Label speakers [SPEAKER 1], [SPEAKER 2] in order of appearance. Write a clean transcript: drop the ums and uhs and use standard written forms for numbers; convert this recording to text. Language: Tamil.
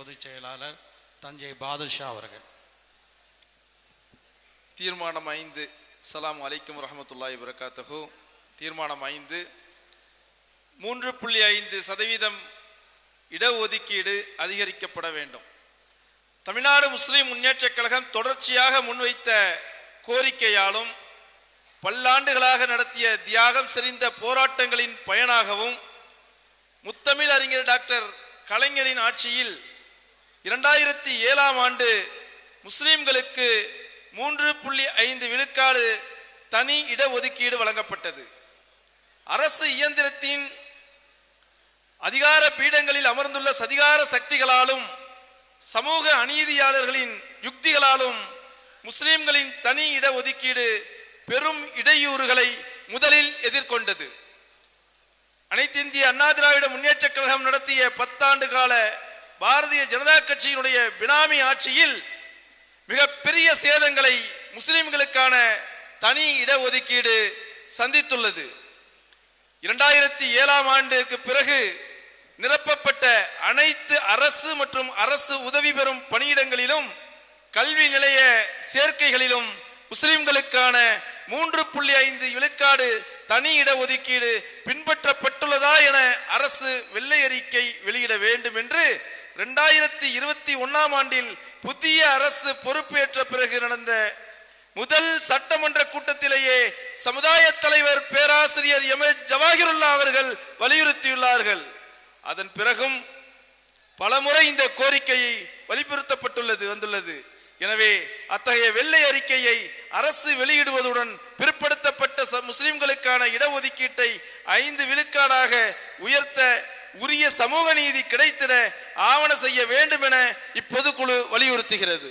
[SPEAKER 1] பொதுச் செயலாளர் தஞ்சை பாதுஷா அவர்கள்.
[SPEAKER 2] தீர்மானம் 5. அஸ்ஸலாமு அலைக்கும் வரஹ்மத்துல்லாஹி வபரகாத்துஹு. தீர்மானம் 5. 3.5% இடஒதுக்கீடு அதிகரிக்கப்பட வேண்டும். தமிழ்நாடு முஸ்லிம் முன்னேற்றக் கழகம் தொடர்ச்சியாக முன்வைத்த கோரிக்கையாலும் பல்லாண்டுகளாக நடத்திய தியாகம் செறிந்த போராட்டங்களின் பயனாகவும் முத்தமிழ் அறிஞர் டாக்டர் கலைஞரின் ஆட்சியில் 2007ஆம் ஆண்டு முஸ்லிம்களுக்கு 3.5 விழுக்காடு தனி இடஒதுக்கீடு வழங்கப்பட்டது. அரசு இயந்திரத்தின் அதிகார பீடங்களில் அமர்ந்துள்ள சதிகார சக்திகளாலும் சமூக அநீதியாளர்களின் யுக்திகளாலும் முஸ்லிம்களின் தனி இடஒதுக்கீடு பெரும் இடையூறுகளை முதலில் எதிர்கொண்டது. அனைத்திந்திய அண்ணா திராவிட முன்னேற்றக் கழகம் நடத்திய 10 ஆண்டு கால பாரதிய ஜனதா கட்சியினுடைய பினாமி ஆட்சியில் மிகப்பெரிய சேதங்களை முஸ்லிம்களுக்கான தனி இடஒதுக்கீடு சந்தித்துள்ளது. 2007ஆம் ஆண்டுக்கு பிறகு நிரப்பப்பட்ட அனைத்து அரசு மற்றும் அரசு உதவி பெறும் பணியிடங்களிலும் கல்வி நிலைய சேர்க்கைகளிலும் முஸ்லிம்களுக்கான 3.5 விழுக்காடு தனி இடஒதுக்கீடு பின்பற்றப்பட்டுள்ளதா என அரசு வெள்ளை அறிக்கை வெளியிட வேண்டும் என்று 2021ஆம் ஆண்டில் புதிய அரசு பொறுப்பேற்ற பிறகு நடந்த முதல் சட்டமன்ற கூட்டத்திலேயே சமுதாய தலைவர் பேராசிரியர் எம்.எச். ஜவாஹிருல்லா அவர்கள் வலியுறுத்தியுள்ளார்கள். அதன் பிறகும் பலமுறை இந்த கோரிக்கையை வந்துள்ளது. எனவே அத்தகைய வெள்ளை அறிக்கையை அரசு வெளியிடுவதுடன் பிற்படுத்தப்பட்ட முஸ்லிம்களுக்கான இடஒதுக்கீட்டை 5 விழுக்காடாக உயர்த்த உரிய சமூக நீதி கிடைத்திட ஆவண செய்ய வேண்டும் என இப்பொதுக்குழு வலியுறுத்துகிறது.